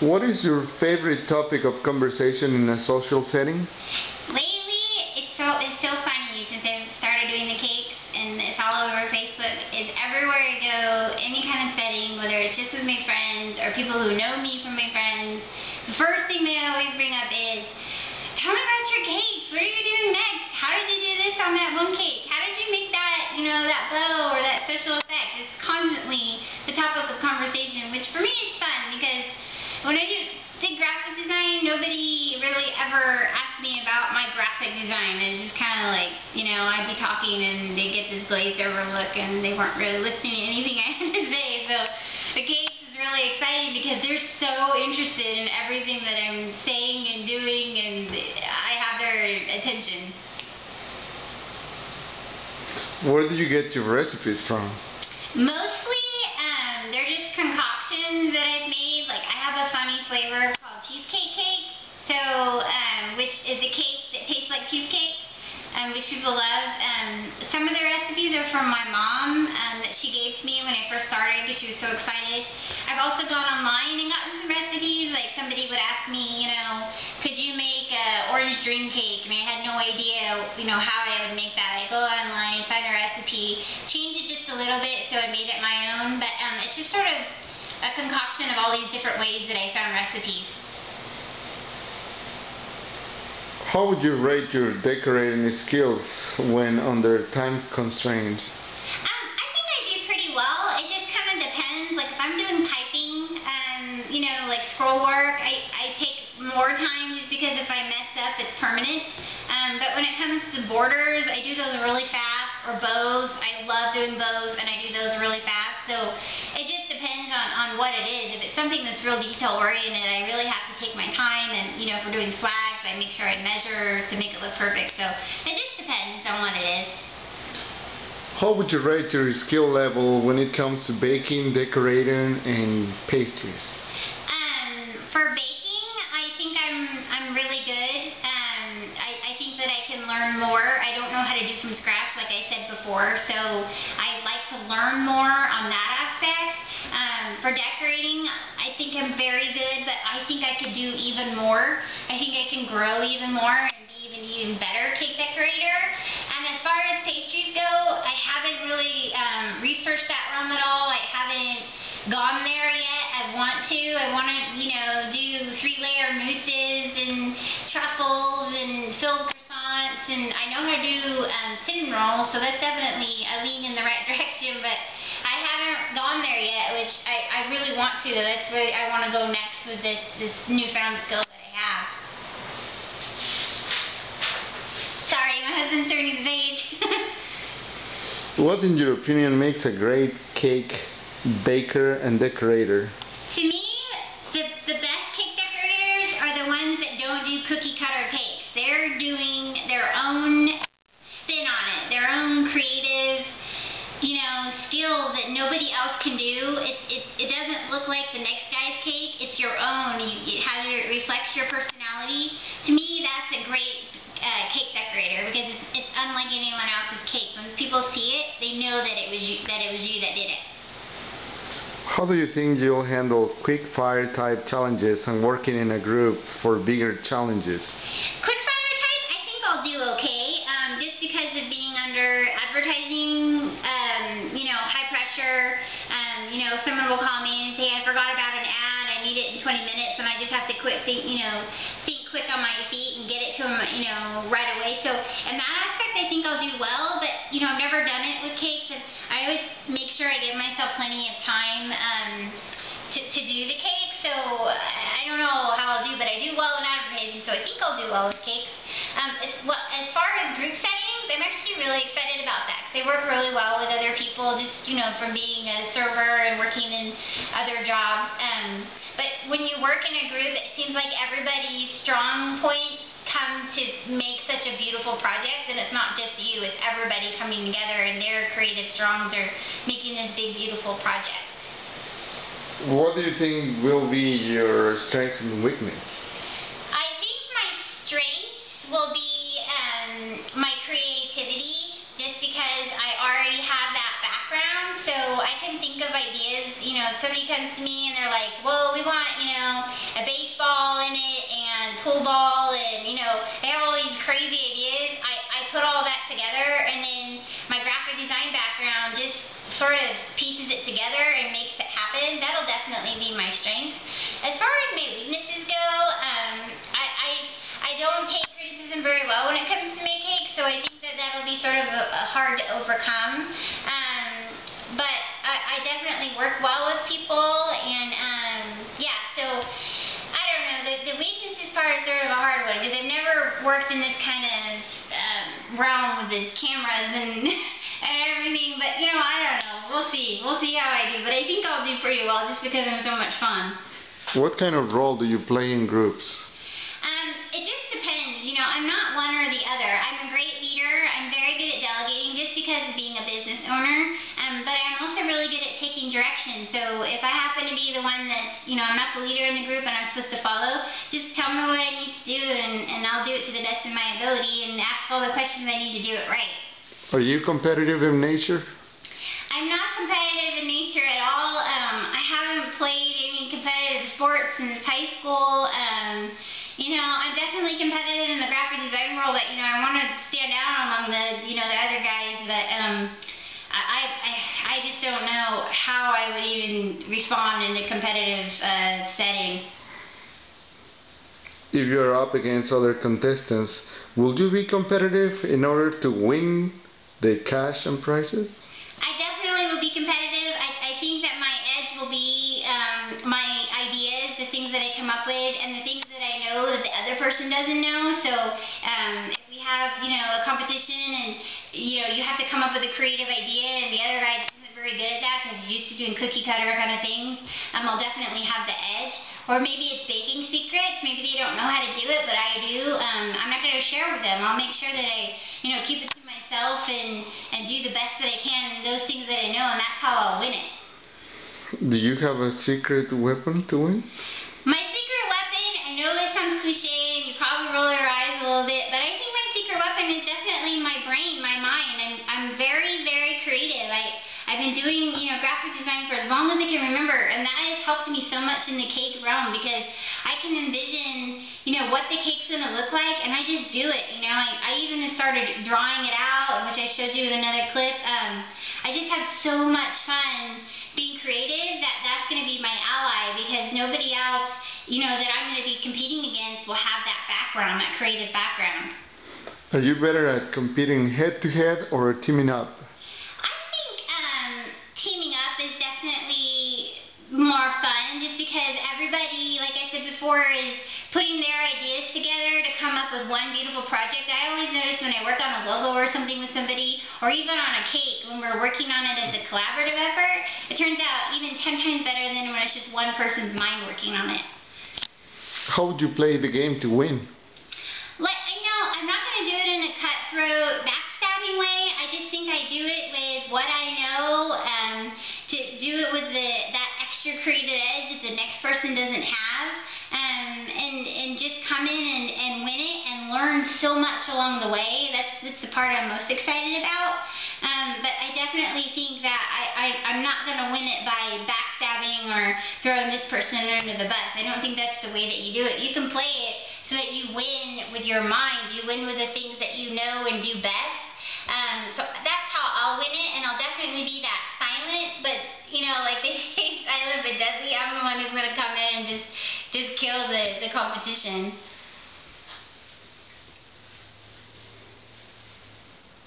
What is your favorite topic of conversation in a social setting? Lately, it's so funny since I've started doing the cakes and it's all over Facebook. It's everywhere I go, any kind of setting, whether it's just with my friends or people who know me from my friends. The first thing they always bring up is, tell me about your cakes. What are you doing next? How did you do this on that one cake? How did you make that, that bow or that special effect? It's constantly the topic of conversation, which for me is fun because when I did graphic design, nobody really ever asked me about my graphic design. It's just kind of like, I'd be talking and they get this glazed over look and they weren't really listening to anything I had to say. So the case is really exciting because they're so interested in everything that I'm saying and doing, and I have their attention. Where do you get your recipes from? Mostly, they're just concoctions that I've made. Like, I have a funny flavor called cheesecake cake, so which is a cake that tastes like cheesecake, which people love. Some of the recipes are from my mom that she gave to me when I first started because she was so excited. I've also gone online and gotten some recipes. Like, somebody would ask me, could you make an orange dream cake? And I had no idea, how I would make that. I go online, find a recipe, change it just a little bit so I made it my own. But it's just sort of a concoction of all these different ways that I found recipes. How would you rate your decorating skills when under time constraints? I think I do pretty well. It just kind of depends. Like, if I'm doing piping, like scroll work, I take more time just because if I mess up, it's permanent. But when it comes to borders, I do those really fast. Or bows, I love doing bows, and I do those really fast. So it just depends on what it is. If it's something that's real detail oriented, I really have to take my time. And if we're doing swags, I make sure I measure to make it look perfect. So it just depends on what it is. How would you rate your skill level when it comes to baking, decorating, and pastries? For baking, I think I'm really good. I think that I can learn more. I don't know how to do from scratch, like I said before, so I'd like to learn more on that aspect. For decorating, I think I'm very good, but I think I could do even more. I think I can grow even more and be even better cake decorator. And as far as pastries go, I haven't really researched that realm at all. I haven't gone there yet. I want to. I want to, do 3-layer mousses and truffles and filled croissants, and I know how to do cinnamon rolls, so that's definitely a lean in the right direction, but I haven't gone there yet, which I really want to. That's where I want to go next with this newfound skill that I have. Sorry, my husband's turning the page. What, in your opinion, makes a great cake baker and decorator? To me, the best cake decorators are the ones that don't do cookie cutter cakes. They're doing their own spin on it, their own creative, skill that nobody else can do. It doesn't look like the next guy's cake. It's your own. It reflects your personality. To me, that's a great cake decorator because it's unlike anyone else's cake. When people see it, they know that it was you that did it. How do you think you'll handle quick fire type challenges and working in a group for bigger challenges? Quick fire type, I think I'll do okay. Just because of being under advertising, high pressure. Someone will call me and say, I forgot about an ad, I need it in 20 minutes, and I just have to think quick on my feet and get it to them, right away. So in that aspect, I think I'll do well, but, I've never done it with cakes, and I always make sure I give myself plenty of time to do the cake. So I don't know how I'll do, but I do well in advertising, so I think I'll do well with cakes. As far as group settings, I'm actually really excited about that because I work really well with other people, just from being a server and working in other jobs. But when you work in a group, it seems like everybody's strong points come to make such a beautiful project, and it's not just you, it's everybody coming together and their creative strongs are making this big beautiful project. What do you think will be your strengths and weakness? I think my strengths will be my creativity, just because I already have that background, so I can think of ideas. If somebody comes to me and they're like, well, we want, a hard to overcome. But I definitely work well with people, and yeah, so I don't know, the weaknesses part is sort of a hard one, because I've never worked in this kind of realm with the cameras and and everything, but you know, I don't know, we'll see how I do, but I think I'll do pretty well just because I'm so much fun. What kind of role do you play in groups? It just depends. You know, I'm not one or the other. I'm a great leader. I'm very good at delegating just because of being a business owner. But I'm also really good at taking direction. So if I happen to be the one that's, you know, I'm not the leader in the group and I'm supposed to follow, just tell me what I need to do, and I'll do it to the best of my ability and ask all the questions I need to do it right. Are you competitive in nature? I'm not competitive in nature at all. I haven't played any competitive sports since high school. You know, I'm definitely competitive in the graphic design world, but you know, I want to stand out among the, you know, the other guys. But I just don't know how I would even respond in a competitive setting. If you are up against other contestants, will you be competitive in order to win the cash and prizes? I definitely will be competitive. I think that my edge will be my ideas, the things that I come up with, and the things that I know that the other person doesn't know. So if we have, you know, a competition and, you know, you have to come up with a creative idea and the other guy isn't very good at that because he's used to doing cookie cutter kind of things, I'll definitely have the edge. Or maybe it's baking secrets. Maybe they don't know how to do it, but I do. I'm not going to share with them. I'll make sure that I, you know, keep it to myself and do the best that I can in those things that I know, and that's how I'll win it. Do you have a secret weapon to win? My secret weapon, I know this sounds cliche and you probably roll your eyes a little bit, but I think my secret weapon is definitely my brain, my mind. I'm very, very creative. I've been doing, you know, graphic design for as long as I can remember, and that has helped me so much in the cake realm because I can envision, you know, what the cake's gonna look like, and I just do it. You know, I even started drawing it out, which I showed you in another clip. I just have so much fun being creative that's gonna be my ally, because nobody else, you know, that I'm gonna be competing against will have that background, that creative background. Are you better at competing head to head or teaming up? Teaming up is definitely more fun, just because everybody, like I said before, is putting their ideas together to come up with one beautiful project. I always notice when I work on a logo or something with somebody, or even on a cake, when we're working on it as a collaborative effort, it turns out even 10 times better than when it's just one person's mind working on it. How would you play the game to win? I'm not going to do it in a cutthroat, backstabbing way. I just think I do it with what I know, to do it with that extra creative edge that the next person doesn't have, and just come in and win it and learn so much along the way. That's the part I'm most excited about. But I definitely think that I'm not going to win it by backstabbing or throwing this person under the bus. I don't think that's the way that you do it. You can play it so that you win with your mind. You win with the things that you know and do best. So that's how I'll win it, and I'll definitely be that silent, but, you know, like they say, silent but deadly. I'm the one who's going to come in and just kill the competition.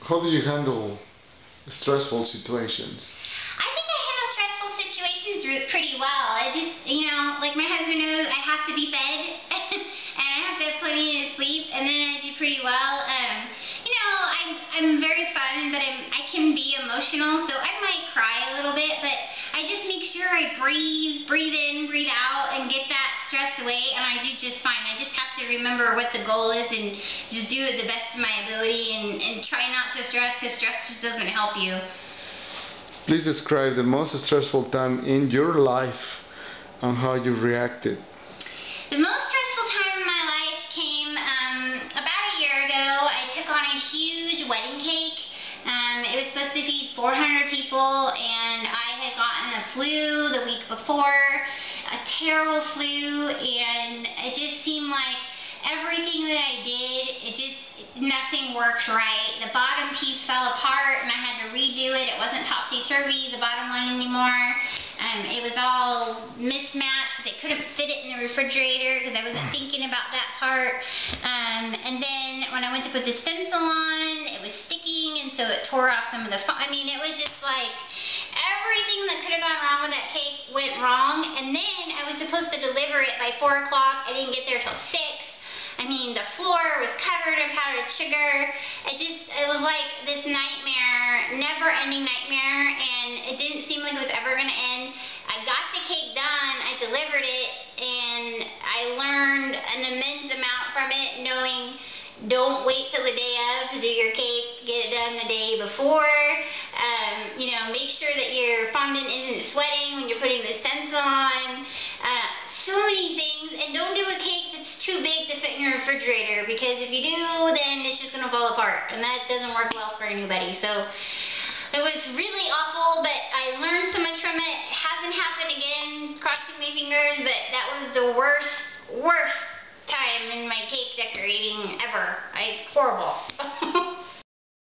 How do you handle stressful situations? I think I handle stressful situations pretty well. I just, you know, like my husband knows I have to be fed and I have to have plenty of sleep, and then I do pretty well. You know, I'm very fun, but I can be emotional, so I might cry a little bit, but I just make sure I breathe in, breathe out, and get that stress away, and I do just fine. I just have to remember what the goal is and just do it the best of my ability, and try not to stress, because stress just doesn't help you. Please describe the most stressful time in your life and how you reacted. The most stressful time in my life came about a year ago. I took on a huge wedding cake. It was supposed to feed 400 people, and I had gotten a flu the week before, a terrible flu, and it just seemed like everything that I did, nothing worked right. The bottom piece fell apart, and I had to redo it. It wasn't topsy-turvy, the bottom one anymore. It was all mismatched because they couldn't fit it in the refrigerator because I wasn't thinking about that part. And then when I went to put the stencil on, it was sticking and so it tore off some of the I mean, it was just like everything that could have gone wrong with that cake went wrong. And then I was supposed to deliver it by 4 o'clock. I didn't get there till 6. I mean, the floor was covered in powdered sugar. It was like this nightmare, never-ending nightmare, and it didn't seem like it was ever going to end. I got the cake done, I delivered it, and I learned an immense amount from it, knowing don't wait till the day of to do your cake, get it done the day before. You know, make sure that your fondant isn't sweating when you're putting the stencil on. So many things, and don't do a cake that's too big to fit in your refrigerator, because if you do, then it's just going to fall apart, and that doesn't work well for anybody. So it was really awful, but I learned so much from it. It hasn't happened again, crossing my fingers, but that was the worst time in my cake decorating ever. Horrible.